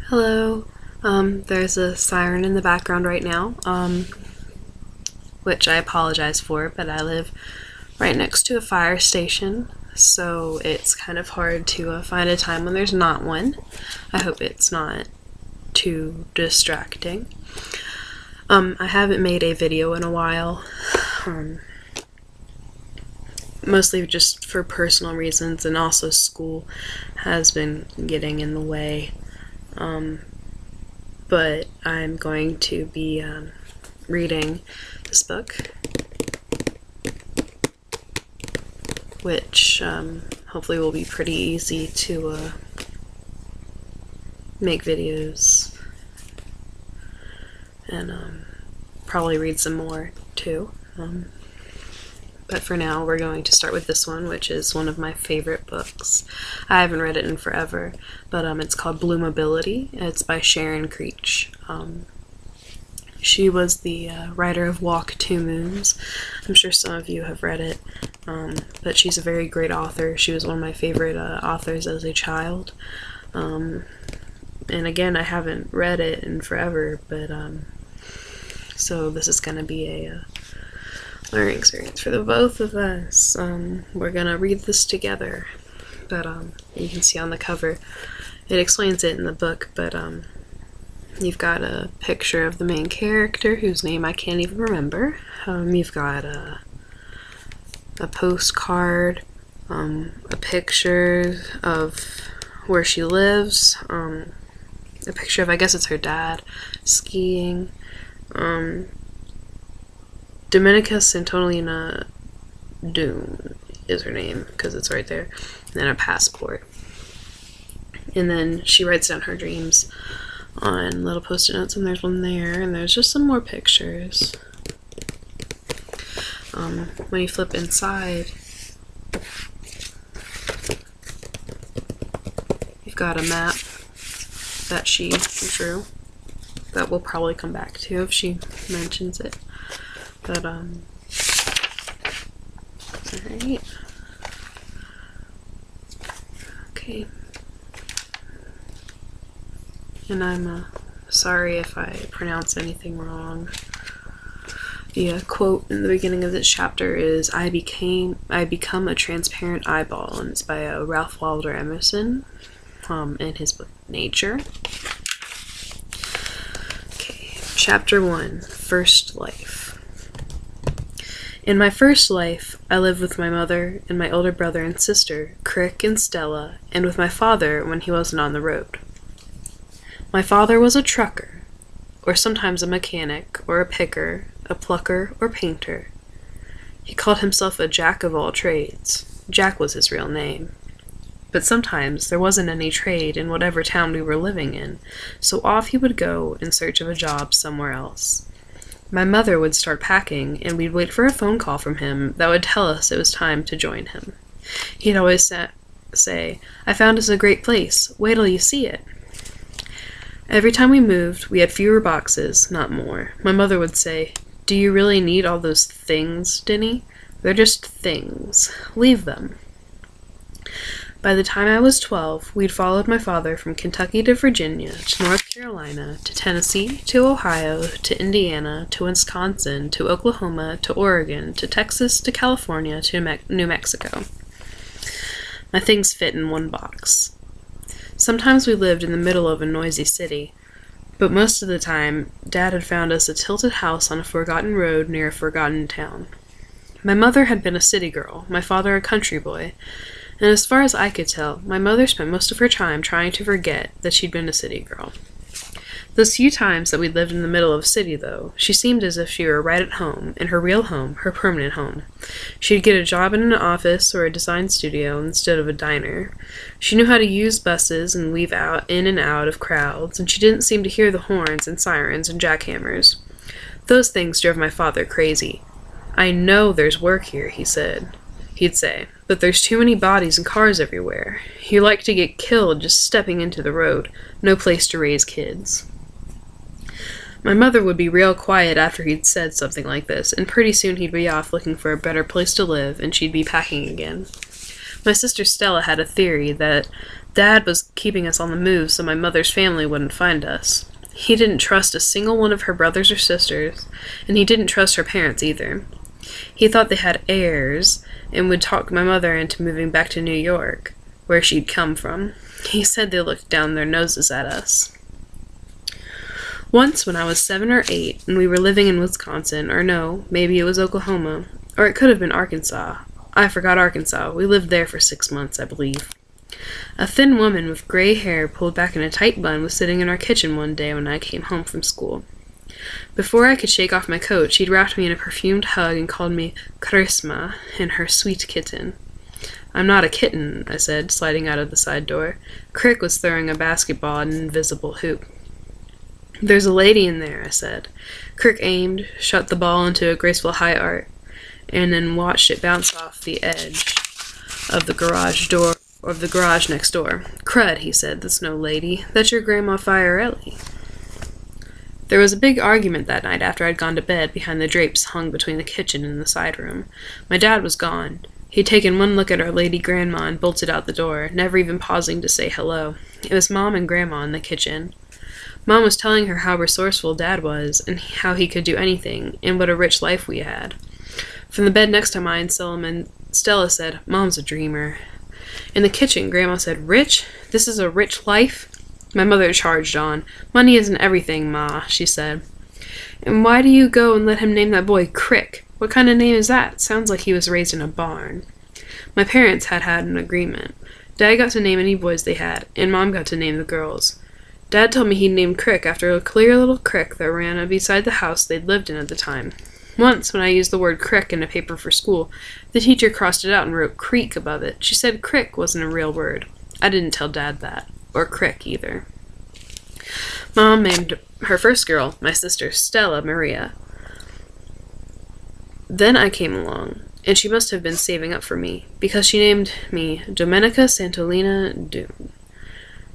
Hello. There's a siren in the background right now, which I apologize for, but I live right next to a fire station, so it's kind of hard to find a time when there's not one. I hope it's not too distracting. I haven't made a video in a while, mostly just for personal reasons, and also school has been getting in the way. But I'm going to be reading this book, which hopefully will be pretty easy to make videos and probably read some more too. But for now, we're going to start with this one, which is one of my favorite books. I haven't read it in forever, but it's called Bloomability. It's by Sharon Creech. She was the writer of Walk Two Moons. I'm sure some of you have read it, but she's a very great author. She was one of my favorite authors as a child. And again, I haven't read it in forever, but so this is going to be a learning experience for the both of us. We're gonna read this together, but you can see on the cover it explains it in the book, but you've got a picture of the main character whose name I can't even remember. You've got a postcard, a picture of where she lives, a picture of, I guess it's her dad, skiing, Dominica Santolina Dune is her name, because it's right there, and then a passport. And then she writes down her dreams on little post-it notes, and there's one there, and there's just some more pictures. When you flip inside, you've got a map that she drew that we'll probably come back to if she mentions it. But, alright. Okay. And I'm sorry if I pronounce anything wrong. The quote in the beginning of this chapter is, I become a transparent eyeball, and it's by Ralph Waldo Emerson in his book Nature. Okay, Chapter 1, First Life. In my first life, I lived with my mother and my older brother and sister, Crick and Stella, and with my father when he wasn't on the road. My father was a trucker, or sometimes a mechanic, or a picker, a plucker, or painter. He called himself a jack of all trades. Jack was his real name. But sometimes there wasn't any trade in whatever town we were living in, so off he would go in search of a job somewhere else. My mother would start packing, and we'd wait for a phone call from him that would tell us it was time to join him. He'd always say, I found us a great place. Wait till you see it. Every time we moved, we had fewer boxes, not more. My mother would say, Do you really need all those things, Denny? They're just things. Leave them. By the time I was 12, we'd followed my father from Kentucky to Virginia, to North Carolina, to Tennessee, to Ohio, to Indiana, to Wisconsin, to Oklahoma, to Oregon, to Texas, to California, to New Mexico. My things fit in one box. Sometimes we lived in the middle of a noisy city, but most of the time, Dad had found us a tilted house on a forgotten road near a forgotten town. My mother had been a city girl, my father a country boy, and as far as I could tell, my mother spent most of her time trying to forget that she'd been a city girl. Those few times that we lived in the middle of a city, though, she seemed as if she were right at home, in her real home, her permanent home. She'd get a job in an office or a design studio instead of a diner. She knew how to use buses and weave in and out of crowds, and she didn't seem to hear the horns and sirens and jackhammers. Those things drove my father crazy. I know there's work here, he'd say, but there's too many bodies and cars everywhere. You like to get killed just stepping into the road. No place to raise kids. My mother would be real quiet after he'd said something like this, and pretty soon he'd be off looking for a better place to live, and she'd be packing again. My sister Stella had a theory that Dad was keeping us on the move so my mother's family wouldn't find us. He didn't trust a single one of her brothers or sisters, and he didn't trust her parents either. He thought they had heirs and would talk my mother into moving back to New York, where she'd come from. He said they looked down their noses at us. Once when I was 7 or 8 and we were living in Wisconsin, or no, maybe it was Oklahoma, or it could have been Arkansas. I forgot Arkansas. We lived there for 6 months, I believe. A thin woman with gray hair pulled back in a tight bun was sitting in our kitchen one day when I came home from school. Before I could shake off my coat, she'd wrapped me in a perfumed hug and called me Charisma and her sweet kitten. "I'm not a kitten," I said, sliding out of the side door. Crick was throwing a basketball at an invisible hoop. "There's a lady in there," I said. Crick aimed, shot the ball into a graceful high arc, and then watched it bounce off the edge of the garage next door. "Crud," he said, "that's no lady. That's your Grandma Fiorelli." There was a big argument that night after I'd gone to bed behind the drapes hung between the kitchen and the side room. My dad was gone. He'd taken one look at our lady grandma and bolted out the door, never even pausing to say hello. It was Mom and Grandma in the kitchen. Mom was telling her how resourceful Dad was, and how he could do anything, and what a rich life we had. From the bed next to mine, Stella said, "Mom's a dreamer." In the kitchen, Grandma said, "Rich? This is a rich life?" My mother charged on. "Money isn't everything, Ma," she said. "And why do you go and let him name that boy Crick? What kind of name is that? Sounds like he was raised in a barn." My parents had an agreement. Dad got to name any boys they had, and Mom got to name the girls. Dad told me he'd named Crick after a clear little creek that ran beside the house they'd lived in at the time. Once, when I used the word crick in a paper for school, the teacher crossed it out and wrote creek above it. She said crick wasn't a real word. I didn't tell Dad that. Or crick, either. Mom named her first girl, my sister, Stella Maria. Then I came along, and she must have been saving up for me, because she named me Domenica Santolina Dune.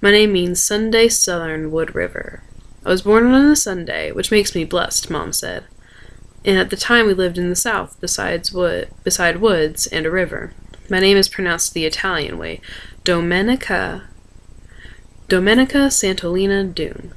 My name means Sunday Southern Wood River. I was born on a Sunday, which makes me blessed, Mom said. And at the time we lived in the South, beside woods and a river. My name is pronounced the Italian way, Domenica Santolina Dune.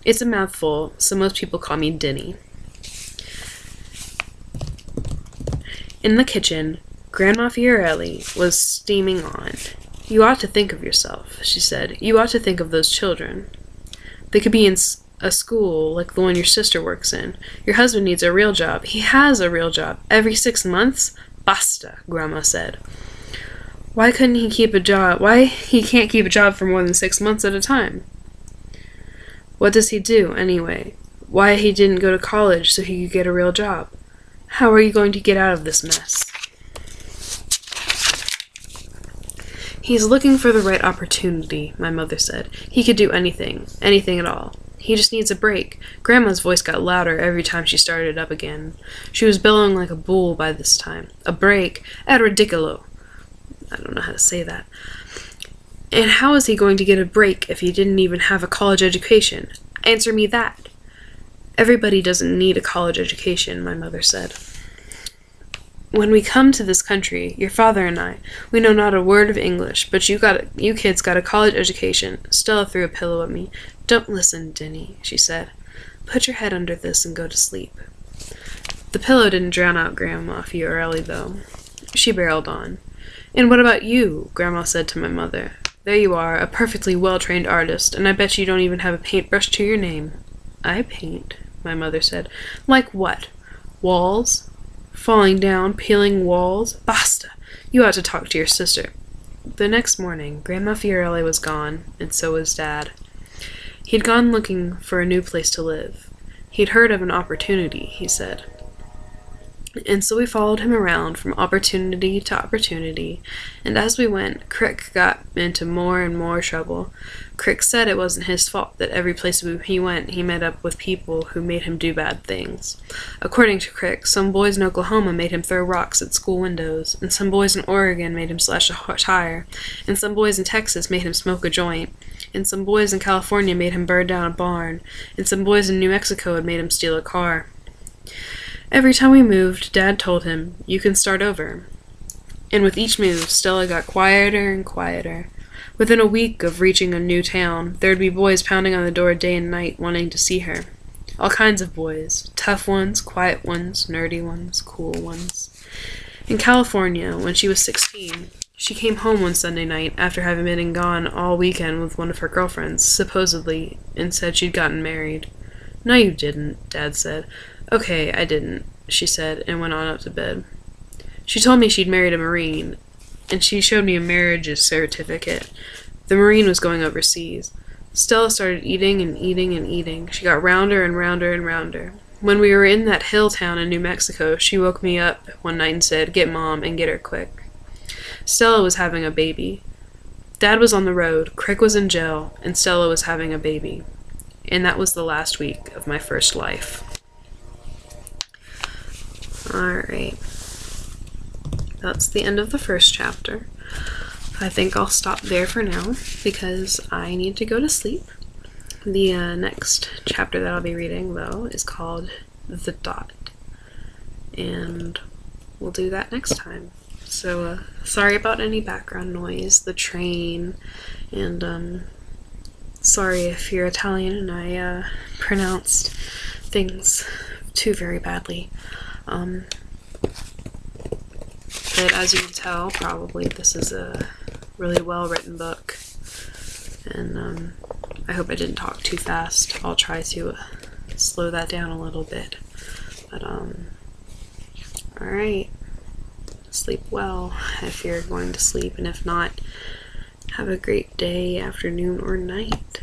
It's a mouthful, so most people call me Dinny. In the kitchen, Grandma Fiorelli was steaming on. "You ought to think of yourself," she said. "You ought to think of those children. They could be in a school like the one your sister works in. Your husband needs a real job. He has a real job. Every 6 months? Basta," Grandma said. Why he can't keep a job for more than 6 months at a time? What does he do, anyway? Why he didn't go to college so he could get a real job? How are you going to get out of this mess? "He's looking for the right opportunity," my mother said. "He could do anything at all. He just needs a break." Grandma's voice got louder every time she started up again. She was bellowing like a bull by this time. "A break? È ridicolo." I don't know how to say that. "And how is he going to get a break if he didn't even have a college education? Answer me that." "Everybody doesn't need a college education," my mother said. "When we come to this country, your father and I, we know not a word of English, but you kids got a college education." Stella threw a pillow at me. "Don't listen, Dinny," she said. "Put your head under this and go to sleep." The pillow didn't drown out Grandma Fiorelli, though. She barreled on. "And what about you?" Grandma said to my mother. "There you are, a perfectly well-trained artist, and I bet you don't even have a paintbrush to your name." "I paint," my mother said. "Like what? Walls? Falling down, peeling walls? Basta! You ought to talk to your sister." The next morning, Grandma Fiorelli was gone, and so was Dad. He'd gone looking for a new place to live. He'd heard of an opportunity, he said. And so we followed him around from opportunity to opportunity, and as we went, Crick got into more and more trouble. Crick said it wasn't his fault that every place he went he met up with people who made him do bad things. According to Crick, some boys in Oklahoma made him throw rocks at school windows, and some boys in Oregon made him slash a tire, and some boys in Texas made him smoke a joint, and some boys in California made him burn down a barn, and some boys in New Mexico had made him steal a car. Every time we moved, Dad told him, "You can start over." And with each move, Stella got quieter and quieter. Within a week of reaching a new town, there would be boys pounding on the door day and night wanting to see her. All kinds of boys. Tough ones, quiet ones, nerdy ones, cool ones. In California, when she was 16, she came home one Sunday night after having been gone all weekend with one of her girlfriends, supposedly, and said she'd gotten married. "No, you didn't," Dad said. "Okay, I didn't," she said, and went on up to bed. She told me she'd married a Marine, and she showed me a marriage certificate. The Marine was going overseas. Stella started eating and eating and eating. She got rounder and rounder and rounder. When we were in that hill town in New Mexico, she woke me up one night and said, "Get Mom, and get her quick." Stella was having a baby. Dad was on the road, Crick was in jail, and Stella was having a baby. And that was the last week of my first life. Alright. That's the end of the first chapter. I think I'll stop there for now because I need to go to sleep. The next chapter that I'll be reading, though, is called The Dot. And we'll do that next time. So, sorry about any background noise, the train, and sorry if you're Italian and I pronounced things too very badly. But as you can tell, probably this is a really well-written book, and I hope I didn't talk too fast. I'll try to slow that down a little bit. But alright. Sleep well if you're going to sleep, and if not, have a great day, afternoon, or night.